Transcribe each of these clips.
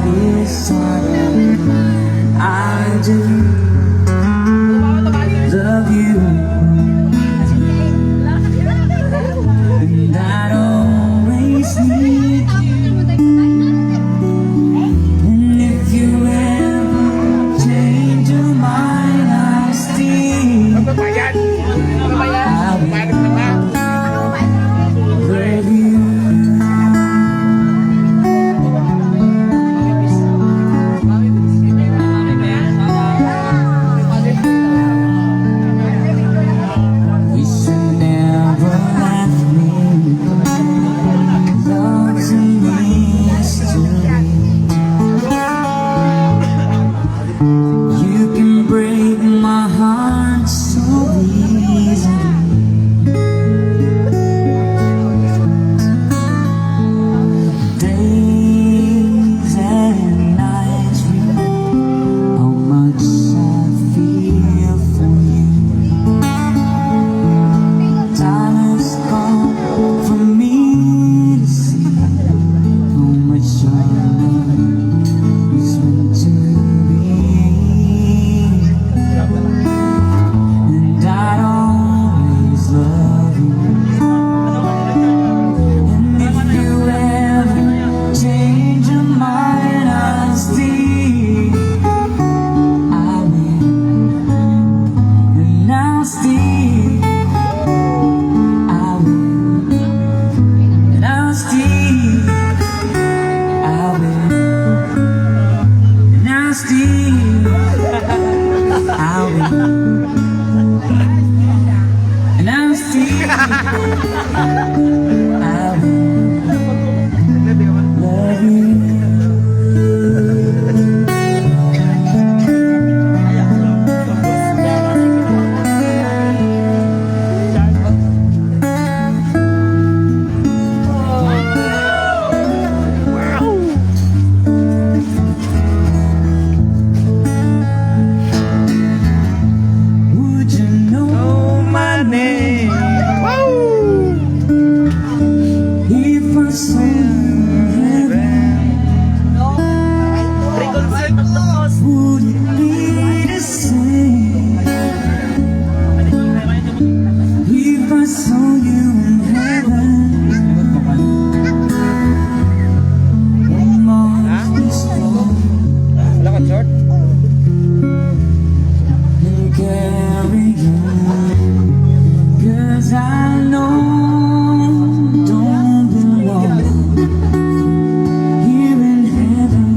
this time. I do love you, and I always need you. And if you ever change your mind, I'll still love you. We should never have me. Love's a mystery. You can break my heart so easily. Days and nights reveal how much I feel for you. Time has come for me to see how much our love is meant to be. And I'd always love you. And if you ever change your mind, I'll still, I will, and I'll still, I will, and I'll still, I will, and I'll still, I will, and I'll still, I will love you. Would you know my name if I saw you in heaven? Would it be the same if I saw you in heaven? Must be strong and carry on, 'cause I know don't belong here in heaven.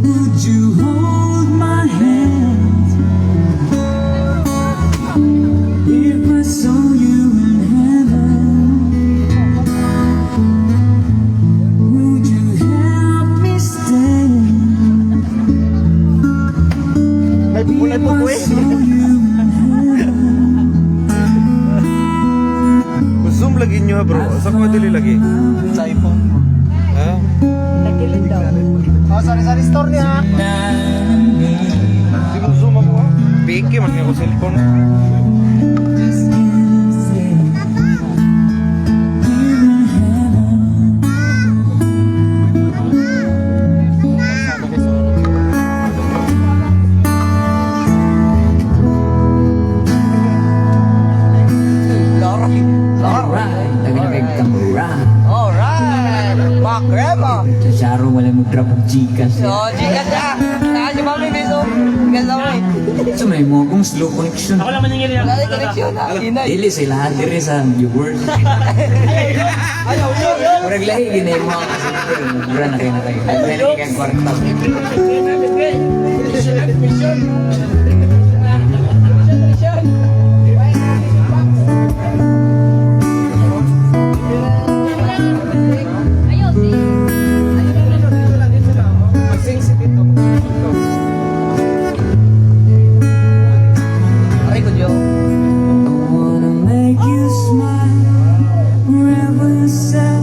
Would you hold my hand if I saw you in heaven? Would you help me stand if I saw you in heaven? Zoom lagi nyo bro. Sa ko dili lagi. Sa iPhone mo. Ha? Nagkilid daw. Oh, sorry, store niya. Di mo zoom ako ha? Piki man ako cellphone. Alright, naging kamura. Alright. Back Remo. Sa Sharo, wala mo drop of Gcash. So, Gcash na. Nakasya pa may beso. Gcash na may. So may mo kung slow connection. Wala na connection na. Inay. Dili sila dire sa viewers. Ayaw yun. Murag lahi ginay mo ang kasi mura na kayo na kayo. Dili kang kwarta. Aray ko, Joe. I wanna make you smile wherever you set.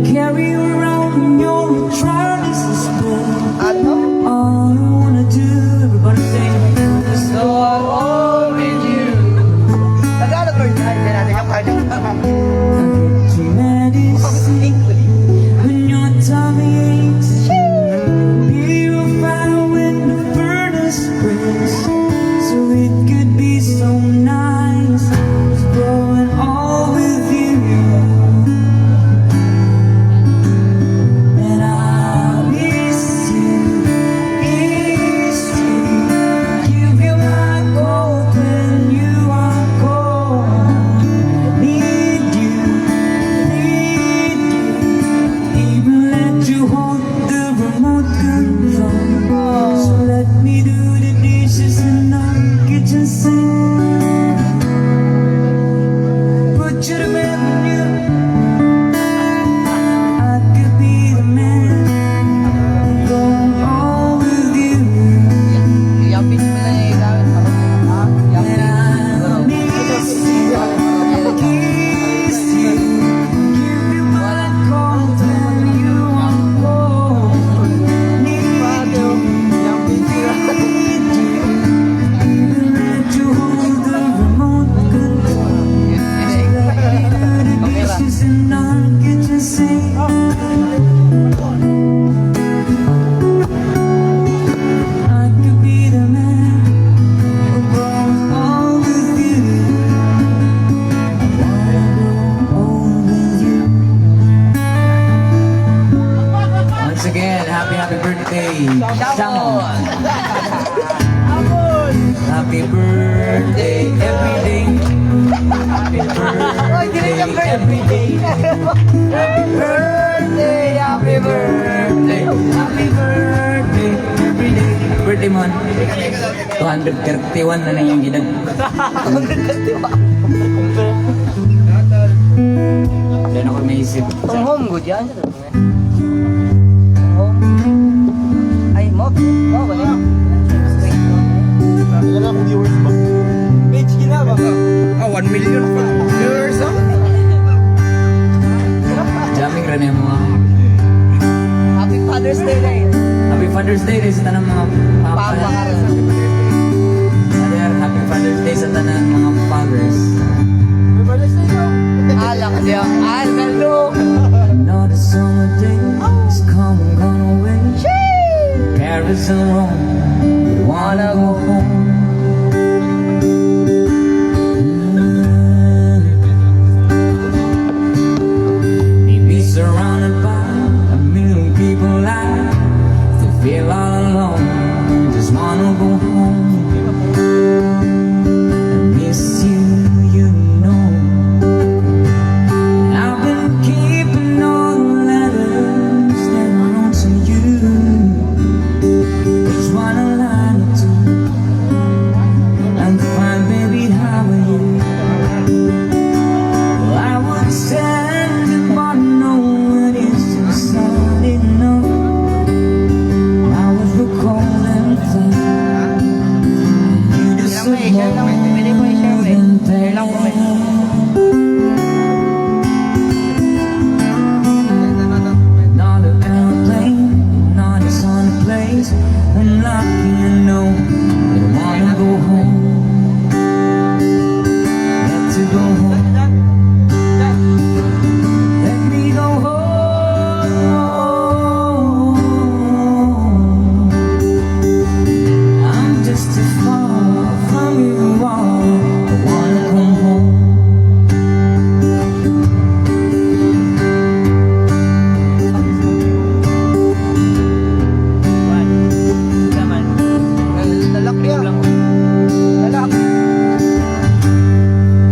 Carry you around when you're trying to spell. Ano? All I wanna do, everybody birthday, Shamon. Shamon. Happy birthday every day. Happy Oy, dili niya birthday every day. Happy birthday, happy birthday. Happy birthday every day. Birthday mo. 231 na lang yung gidag. Diyan ako naisip. Ang home good yan. Ang home. Ay, mo ba yan? Ilan na akong viewers ba? Page gina ba? 1 million viewers ah? Jamming rin yung mga Happy Father's Day na yun. Happy Father's Day sa tanang mga papa. Papa ka rin. Brother, Happy Father's Day sa tanang mga fathers. Alang kasi ang alalo. Another summer day is come and gone away. Paris and Rome, we wanna go home. Maybe surrounded by a million people I still feel all alone. Just wanna go home. I miss you, you know. I've been keeping all the letters that I wrote to you. Each one a line or two. I'm fine, baby, how are you? Well, I would send it, but no one is just solid enough. I was the cold and flat. You just Share lang eh. Pwede mo i-share eh. Share lang po eh. Not a airplane, not a sun place. I'm lucky, I know. I wanna go home. Got to go home. Let me go home. I'm just too far from you all. I wanna come home. Lalak niya. Lalak.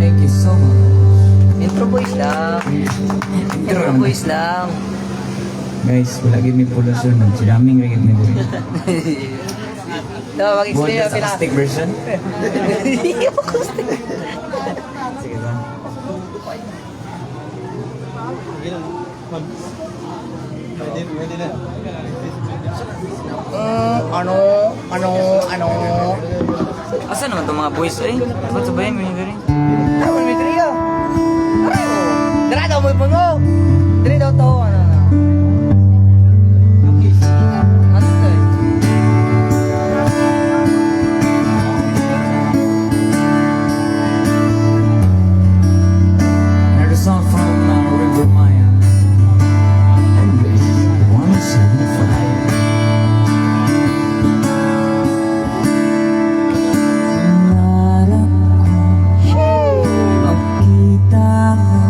Thank you so much. Intro boys lang. Intro boys lang. Guys, wala gid mi production ng jamming ra gid mi boy. Ito, mag-explain Buhat ang sa acoustic version. Acoustic. Sige ba? Ano? Asa naman itong mga boys ay? Ba't sabayan mo yung gari? Ano, may trio. Aray mo. Dira daw mo ipungo. Dira daw to. Ano? Ano to eh? There's a song from River Maya. I wish I wanna set the fire. Narap ko makita mo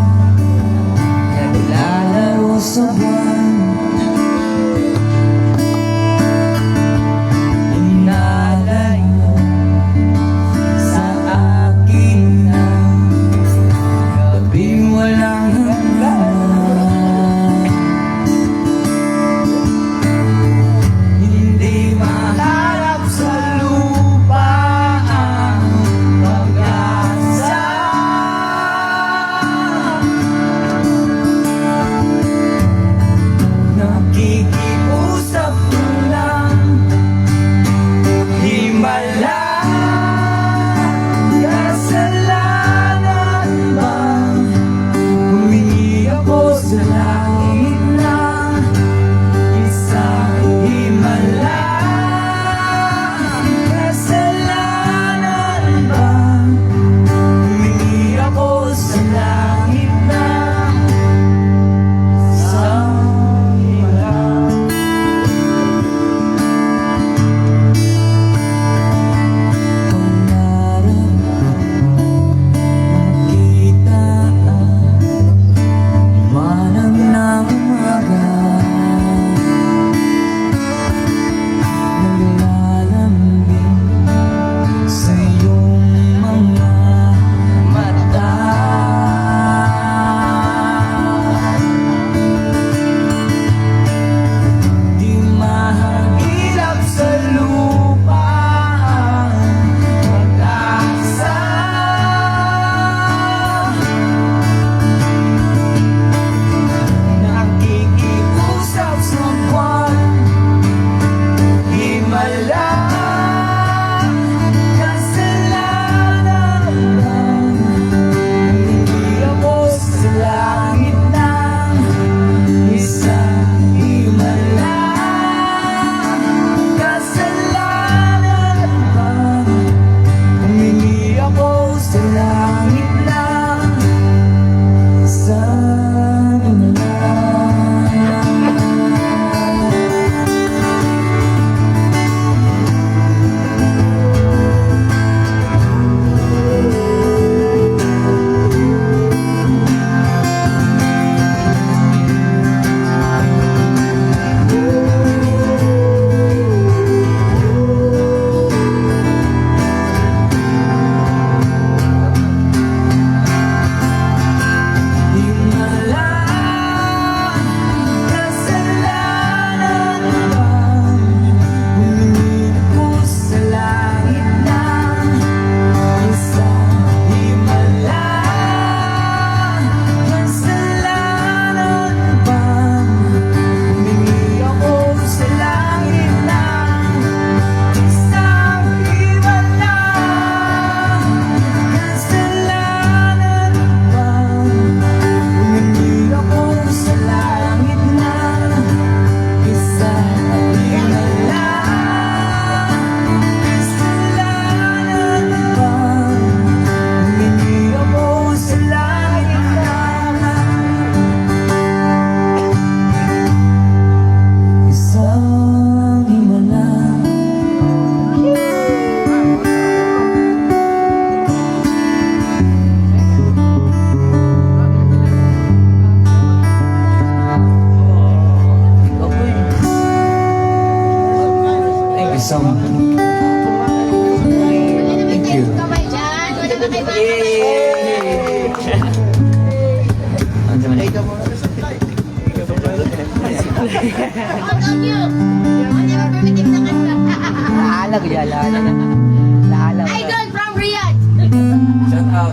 so much. Thank you. Ano naman eh? Laalag yan, laalag. Laalag. Idol from Riyadh. Shout out.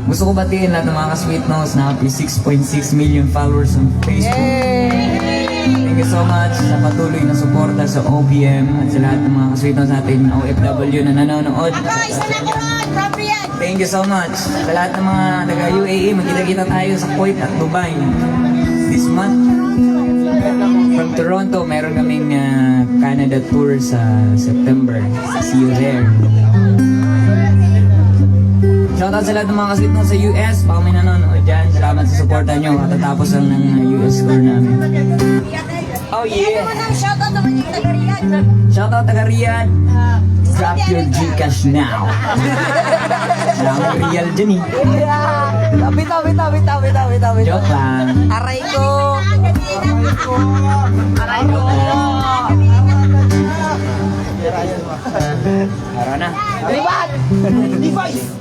Gusto ko batiin lahat ng mga ka-sweet notes na happy 6.6 million followers on Facebook. Thank you so much sa patuloy na suporta sa OPM at sa lahat ng mga ka-sweet notes natin OFW na nanonood. Ako, isa na ko from Riyadh. Thank you so much sa lahat ng mga taga-UAE. Magkita-kita tayo sa Kuwait at Dubai this month. From Toronto, meron kaming Canada tour sa September. See you there. Shoutout sa lahat ng mga kaslit mo sa US. Baka may nanonood dyan. Salamat sa suporta nyo. Katatapos lang ng US tour namin. Oh yeah! Shoutout naman yung taga Riyadh. Shoutout taga Riyadh. Drop your Gcash now. Wala akong real dyan eh. Bitaw. Joke lang. Aray ko. Tara na. Libat! Device!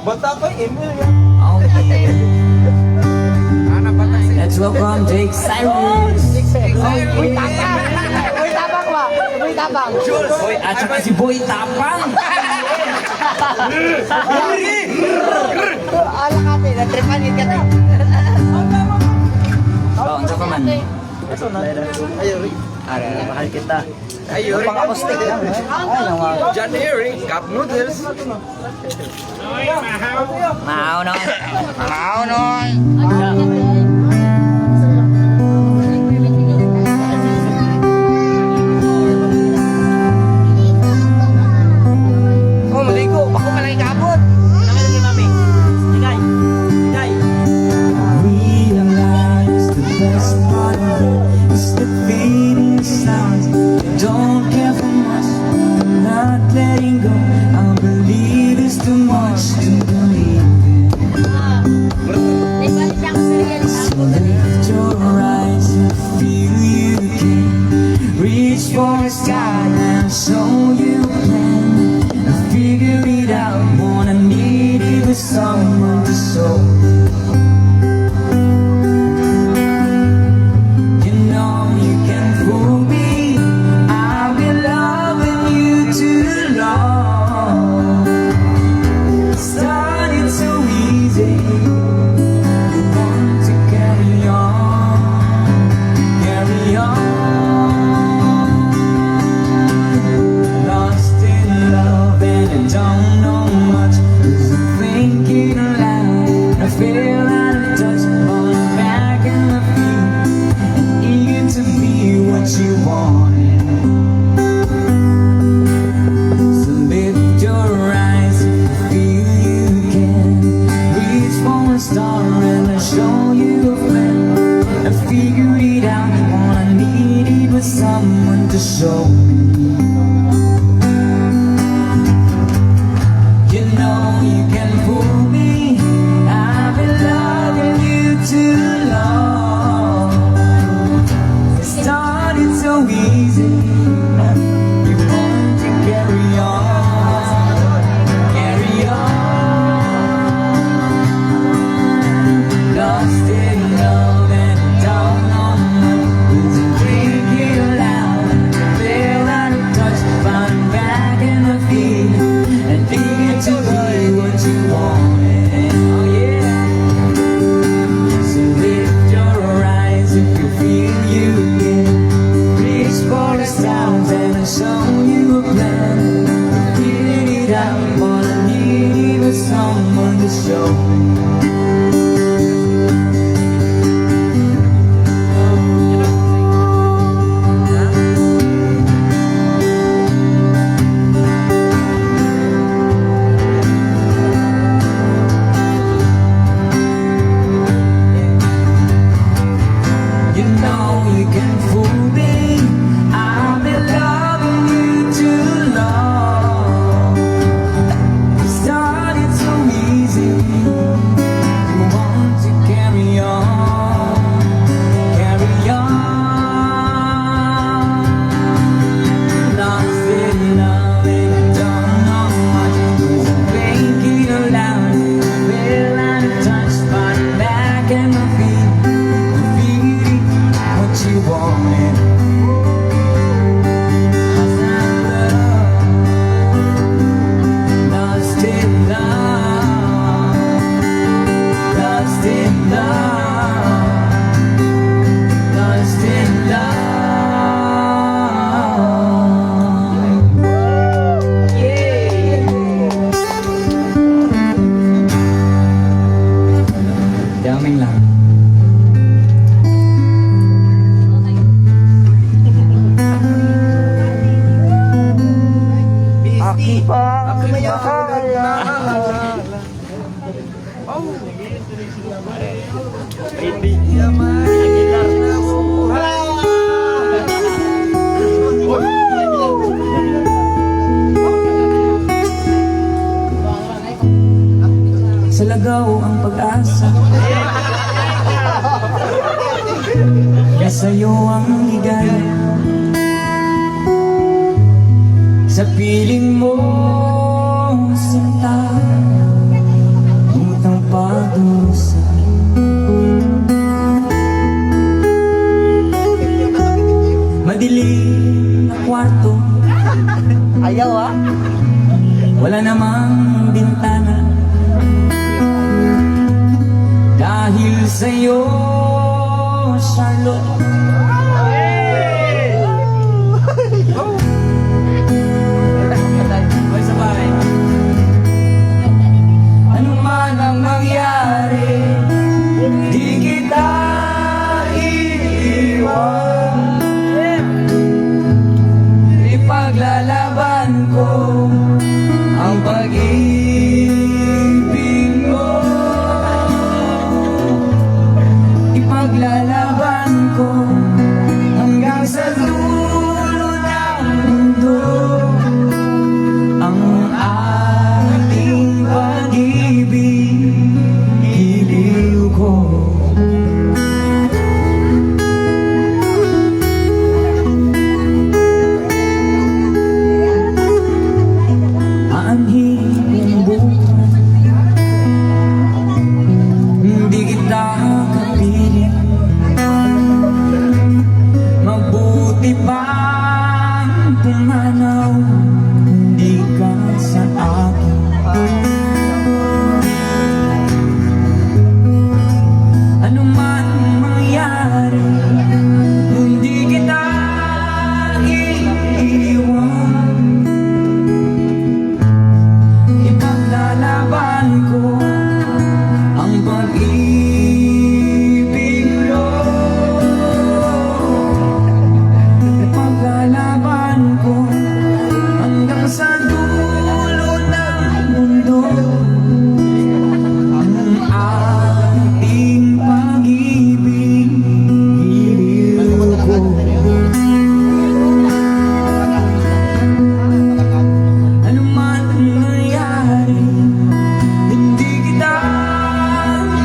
Bata pa Emil yan. Okay. Let's welcome Jake Cyrus. Uy, tapang! Uy, tapang ba? Uy, tapang! Boy, at saka si Boy Tapang. Ala ka, natripanit ka tayo. Oh, ang saka man. Mahal kita. Ayun. Pang-akustik lang. John Harry, Cup Noodles. Maaw na. Maaw na. Oh, maligo. Bako ka lang ikabot. Realize the best part of it is the fading sounds. Don't care for much, I'm not letting go. I believe it's too much to believe in. Nagbalik ako sa Riyadh. So lift your eyes and feel you can reach for the sky and show you can and figure it out. Wanna need it with someone to show. You know you can fool me. I've been loving you too long. Started so easy. You want to carry on, carry on. Lost in love and I don't know much. 'Cause I'm thinking aloud. I feel out of touch, falling back in my feet, and eager to be what you wanted. So lift your eyes, feel you can reach for a star and I'll show you a friend. I figured it out, all I needed was someone to show me. You know you can fool me. I've been loving you too long. It started so easy. You want to carry on, carry on. Lost in love and I don't know much. 'Cause I'm thinking aloud, feel out of touch. sa'yo ang ligaya. Sa piling mo, sinta, umutang pagdusa. Madilim na kwarto, Ayaw ah. wala namang bintana. Dahil sa'yo, Charlotte, Hoy, sabay. Ano man ang mangyari, di kita iiwan. Ipaglalaban ko ang pag-ibig mo. Ipaglalaban ko hanggang sa dulo ng mundo ang ating pag-ibig, iliw ko. Aanhin ang buwan, hindi kita kapiling. Mabuti pang tumanaw, hindi ka sa akin. Ano man mangyari, hindi kita iiwan. Ipaglalaban ko ang pag-ibig mo. Ipaglalaban ko hanggang sa dulo ng mundo ang ating pag-ibig, iliw ko. Ano man ang nangyari, hindi kita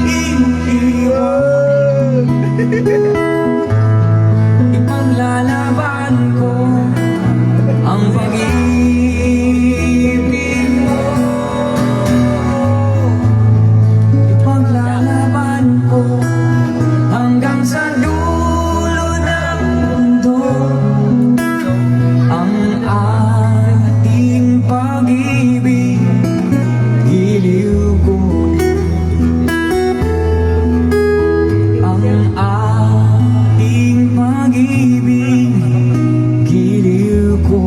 iiwan. Ipaglalaban ko ang pag-ibig mo. Ipaglalaban ko hanggang sa dulo ng mundo ang ating pag-ibig, iliw ko. Ang ating pag-ibig, iliw ko.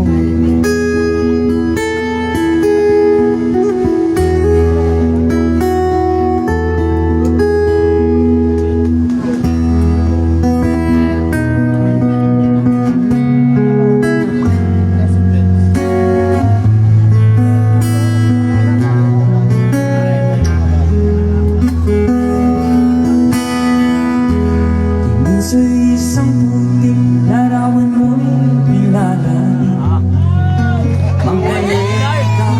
Tingin sa isang puting larawan mo'y nilalait. Manggalit ka,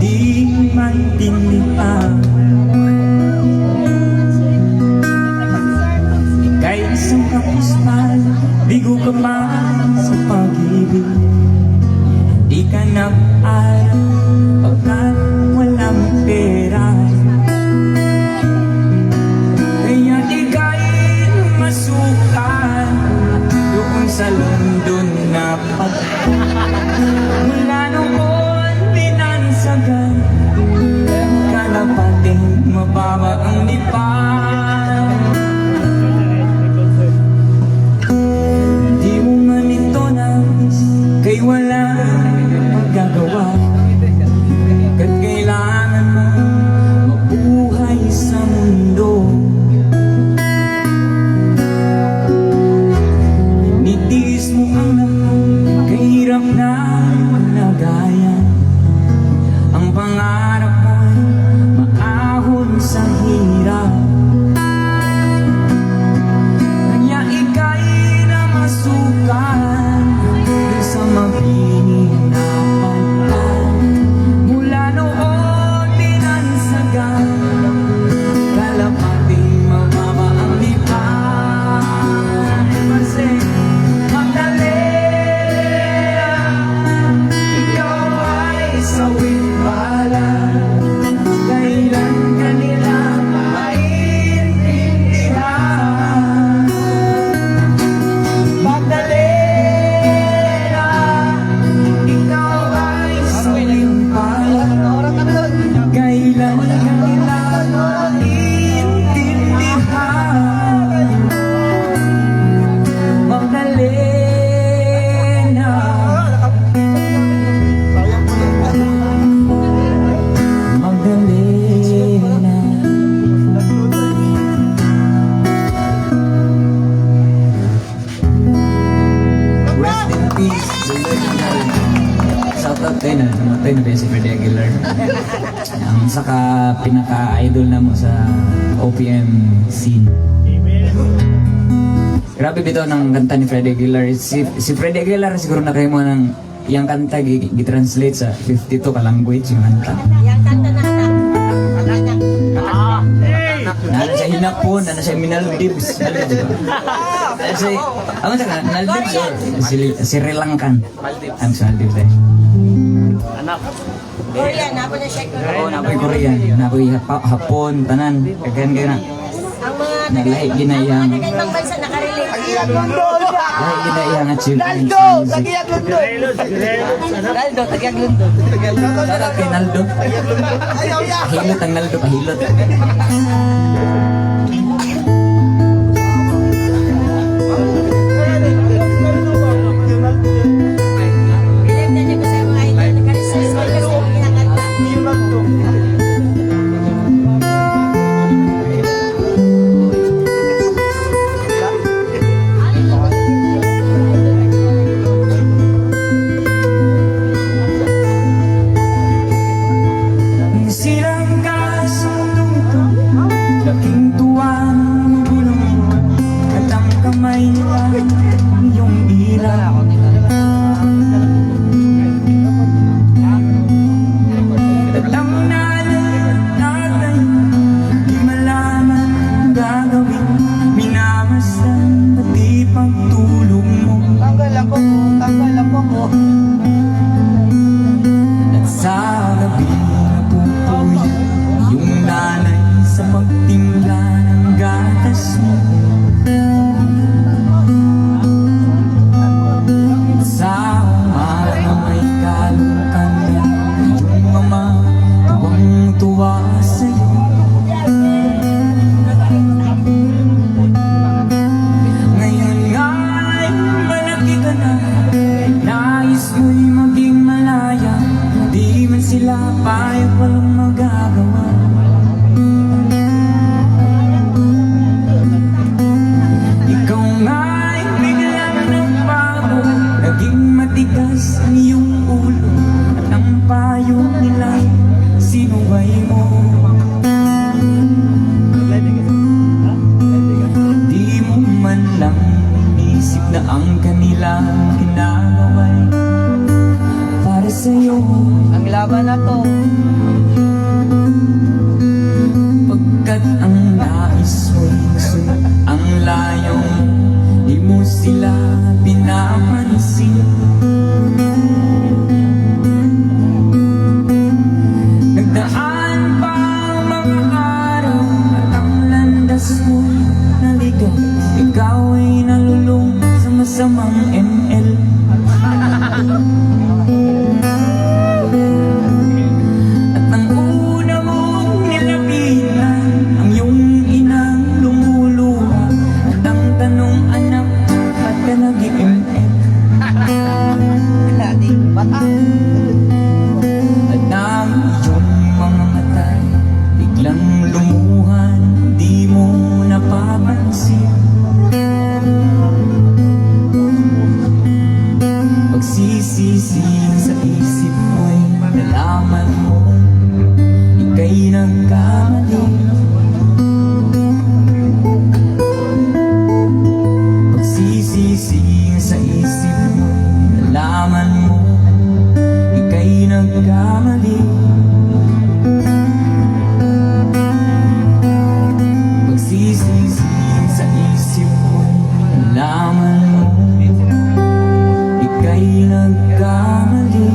di maintindihan. Ika'y isang kapistal, bigo ka pa sa pag-ibig. Di ka nag-aral pagkat walang pera. Kaya ika'y masukan doon sa London na mula noon binansagan. Kalapating mababa ang lipan. Di mo man ito nais, kay wala magagawa. Toy na ba si Freddie Aguilar? Ang saka pinaka-idol na mo sa OPM scene. Grabe bitaw ng kanta ni Freddie Aguilar. Si Freddie Aguilar siguro na kayo mo ng yung kanta gi-translate sa 52 ka language yung kanta. Yang kanta na anak. Nana siya Hinapon, nana siya Maldives. Nana siya, ano siya nga, Maldives or Sri Lankan. I'm sa Maldives eh. Korean, ako na siya Korean. Oo, napoy Korean, napoy Hapon, tanan. Kagayan kayo na. Ang mga Nalahi ginayang. mga ibang bansa nakarelate. Lahi ginayang achievements. Naldo, Tagiag Lundo. Naldo, Tagiag Lundo. Sarap kay Naldo. Hilot ang Naldo, pahilot. Believe na niyo ko sa mga idol. Nakaresearch ko kasi yung kinakanta. Sirang kasong tungtong, laking tuwang gulong, at ang kamay nila iyong ilaw. At ang nanay, di malaman ang gagawin, minamasdan pati pagtulong mo. Tanggal ako mo, tanggal ako mo. At sa gabi napupuya yung nanay sa pagtingla ng gatas mo. At sa umaga may kalukan na yung mama tuwang-tuwa sa'yo. Ngayon nga ay malaki ka na, nais mo'y maging malaya, di man sila payag walang magagawa. Ikaw nga'y biglang nagbago, naging matigas ang iyong ulo, at ang payo nila'y sinuway mo. Di mo man lang inisip na ang kanilang ginagawa'y para sa'yo. Ang laban na to. Pagkat ang nais mo'y sunod ang layo, di mo sila pinapansin. Nagdaan pa ang mga araw at ang landas mo'y naligaw. Ikaw ay nalulung sa masamang ML. At ang una mong nilapitan ang iyong inang lumuluha, at ang tanong, anak, ba't ka nag-ML? Dati, bata. At ang iyong mga matay biglang lumuhan, di mo napapansin. Pagsisisihin sa isip mo'y nalaman mo ika'y nagkamali. Pagsisisihin sa isip mo'y nalaman mo ika'y nagkamali. Pagsisisihin sa isip mo'y nalaman mo ika'y nagkamali.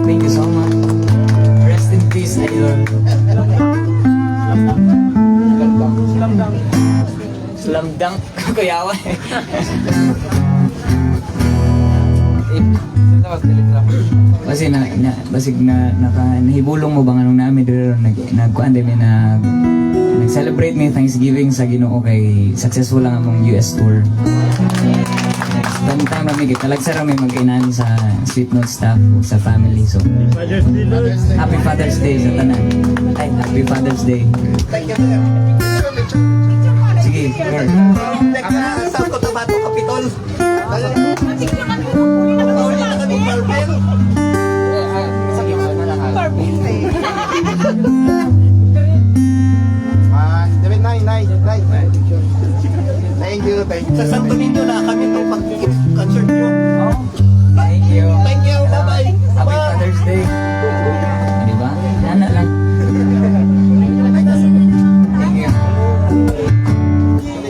Thank you so much. Rest in peace, idol. Slam dunk. Kuyawan eh. Basig na nahibulong mo bang anong namin dito nagkuan din nag-celebrate may Thanksgiving sa Ginoo kay successful lang among US tour. Next time kami talagsara may mag-inani sa Sweet Note staff sa family, so Happy Father's Day sa tanan. Ay, Happy Father's Day. Sige, girl. Sa Cotabato Capitol. Sa Santo Niño na kami itong pag-concert nyo. Oh, thank you. Thank you, bye-bye. Happy Father's Day. Di ba? Nana lang. Thank you.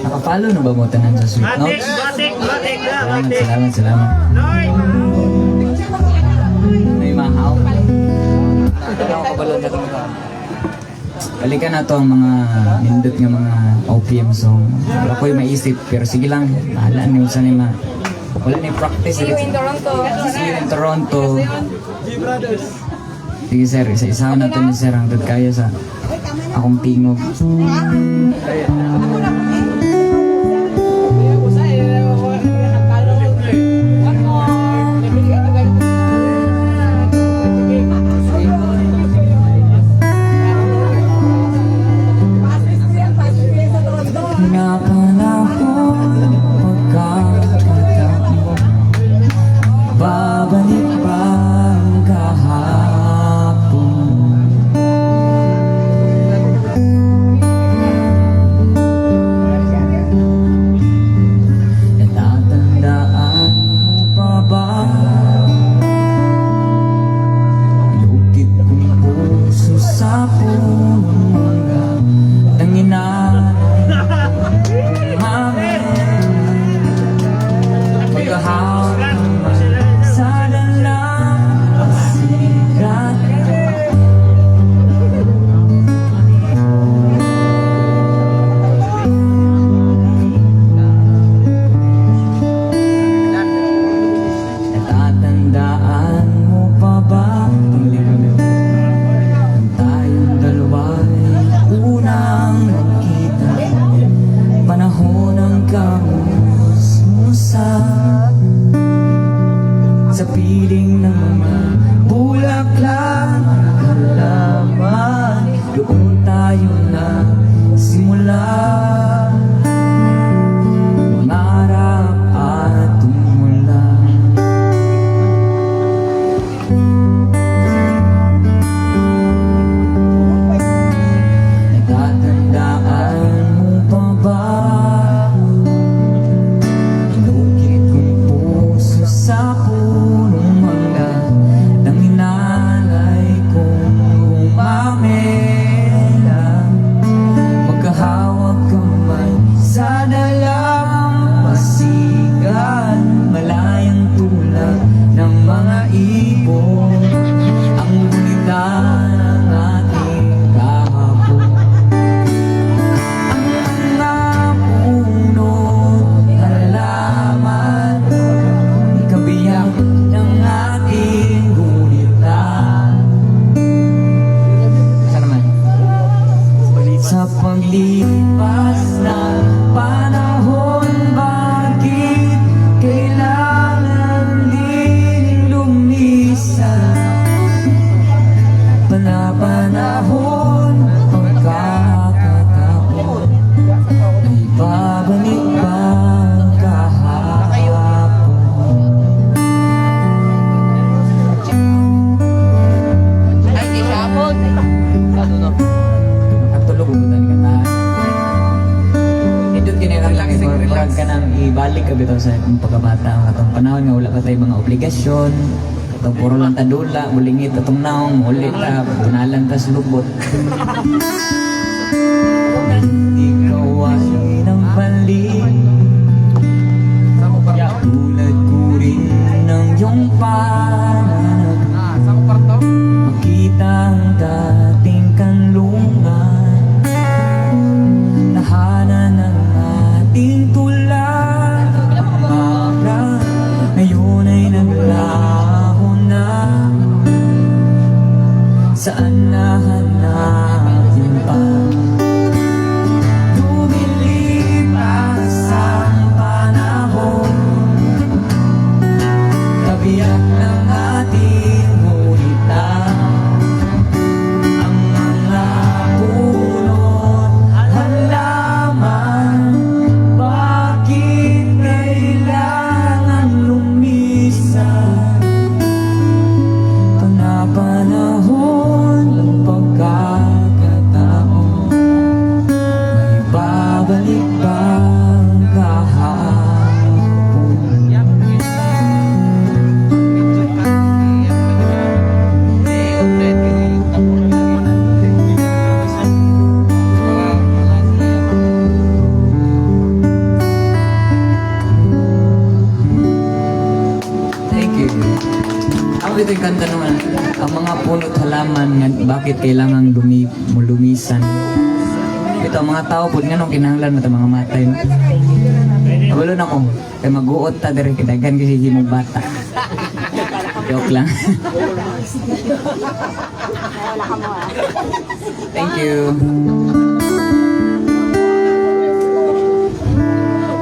Nakapalo na ba mo tanan sa Sweet Notes? Salamat. May mahaw. Ako kabalon na itong balikan na to ang mga nindot nga mga OPM song. Wala ko yung maisip, pero sige lang, bahala niyo sa nima. Wala ni practice. See you in Toronto. See you in Toronto. Sige sir, isa-isahan natin ni sir hanggang kaya sa akong tingog. Napanahon pagkakataon mo, babalik ba ang kahapon? Natatandaan mo pa ba? Lukit kong puso sa punong tanginan. Pagkahawak sa dalang pasigat. Natatandaan mo pa ba ang linggo nang tayong dalawa'y unang magkita? Panahon ng kamusmusan sa piling ng mga bulaklak halaman. Doon tayo na simula mangarap at tumula. Natatandaan mo pa ba? Inukit kong puso sa punong mangga nang inalay kong umamela. Magkahawak kamay sa dalampasigan, malayang tulad ng mga ibon ang gulita ng ating kahapon. Ang mga punot halaman, ikabiyak ng ating gulita. Saan naman? Sa paglipas ng panahon, bakit kailangan din lumisan? Panapanahon, pagkakataon, ay babalik ba ang kahapon? Ay, di kapon. Ano no? Katulog mo ka tayo. Indot kinailangan relax ka nang ibalik ka bitaw sa akong pagkabata ang katong panahon nga wala ka tayo mga obligasyon. Katong puro lang tadula, mulingit atong naong, ulit ta, bunalan ta sa lubot. Ikaw ay ng balik, tulad ko rin ng iyong pananag. Makita ang dating kanlungan, tahanan ng ating tulad. Para ngayon ay naglaho na, saan nahanapin pa kanta naman, ang mga puno't halaman, nga bakit kailangang lumisan? Ito, ang mga tao po, nga nung kinahanglan mo ito, mga matay. Kabalo na ko, kaya mag-uot ta, dere kidagan kasi himong bata. Joke lang. Thank you.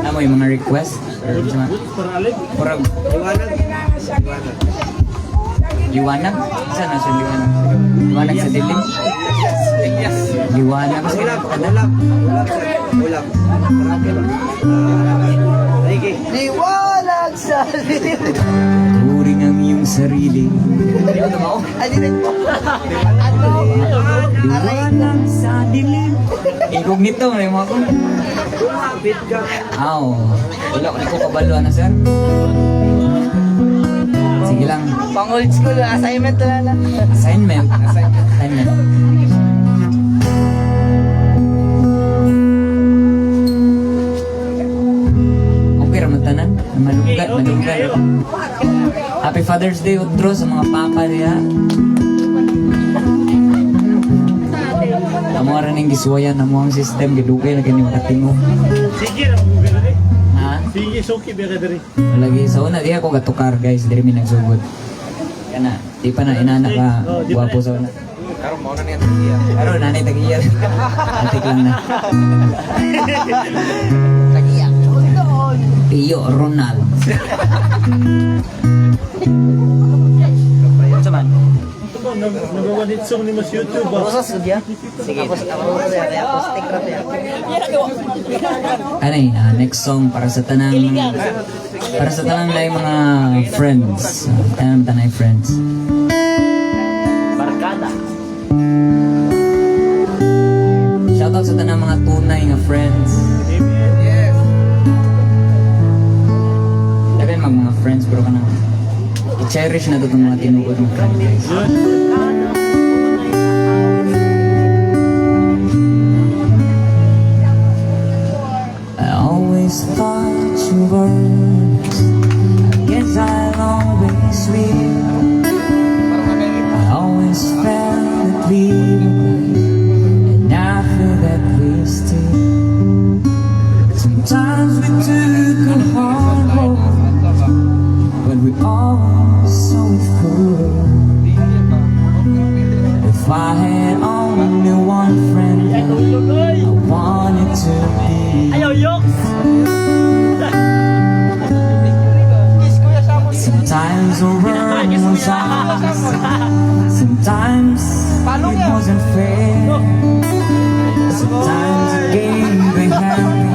Ano yung mga request? Or sama? Purag. Liwanag? Saan na sa liwanag? Liwanag sa dilim? Liwanag sa Ulap. Ulap. Marami ba? Sige. Liwanag sa dilim. Turing ang iyong sarili. Ay, di rin po. Ano? Liwanag sa dilim. Incognito na yung mga ko. Aw. Wala ko kabalo na sir. Sige lang. Pang old school, assignment na. Assignment. Assignment. Okay raman tanan. Malunggat. Happy Father's Day utro sa mga papa niya. Amo ra ning gisuwayan amo ang system gidugay na kini makatingog. Sige na mo gani. Ha? Sige, suki ba ka diri? Lagi sa una di ako gatukar guys, diri mi nagsugod. Kana di pa na inana ka guwapo sa una. Karon mo na niya tagiya. Karon nanay tagiya. Atik lang na. Tagiyak. Pio Ronald. Saman. Ito nagawanit song ni mas YouTube ba? Rosas ko diya. Sige. Tapos stick rap yan. Ano next song para sa tanang lay mga friends. Tanang friends. Barkada. Shoutout sa tanang mga tunay nga friends. Yes. Dagan mga friends pero kanang i-cherish na to itong mga tinugod ng friends guys. I always thought you were. I guess I'll always will. I always felt that we were, and I feel that we still. Sometimes we took a hard road, but we always saw it through. If I had only one friend, I wanted to be. Ayaw yok. Sometimes the world was ours. Sometimes it wasn't fair. Sometimes it gave me happy.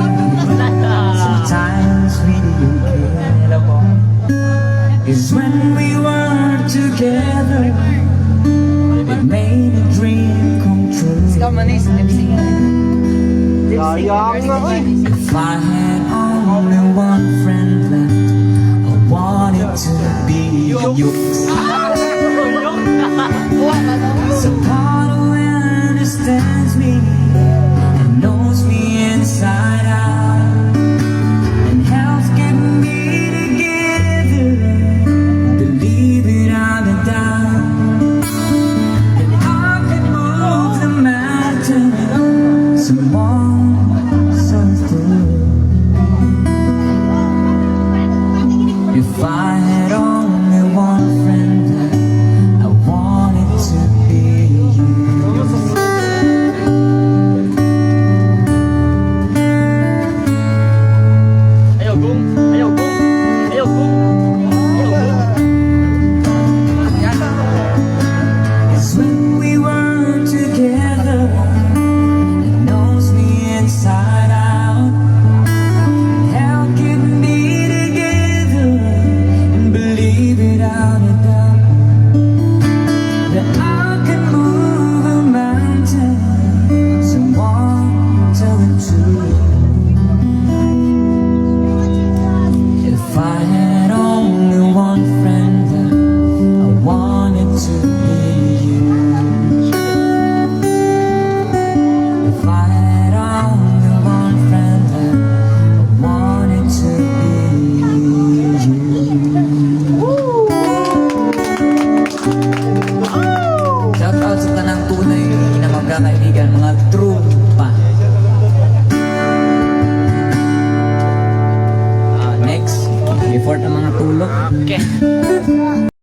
Sometimes we didn't care. 'Cause when we were together, it made a dream come true. Manis, lip-sync. If I had only one friend left, I wanted to be you. Some part of me understands me and knows me inside out and helps get me together. Believe it, I'm a doubt that I can move the mountain. Someone so through. If I had only one friend, I wanted to be you. Ayaw gum. Ayaw gum. Ayaw gum. Ayaw gum. 'Cause when we were together, it knows me inside out. Help get me together and believe it out of doubt that I can move a mountain. Someone tell the truth. If I had only one friend, I wanted to be you. If I had only one friend, I wanted to be you. mga trupa. Next, before ang mga tulog. Okay.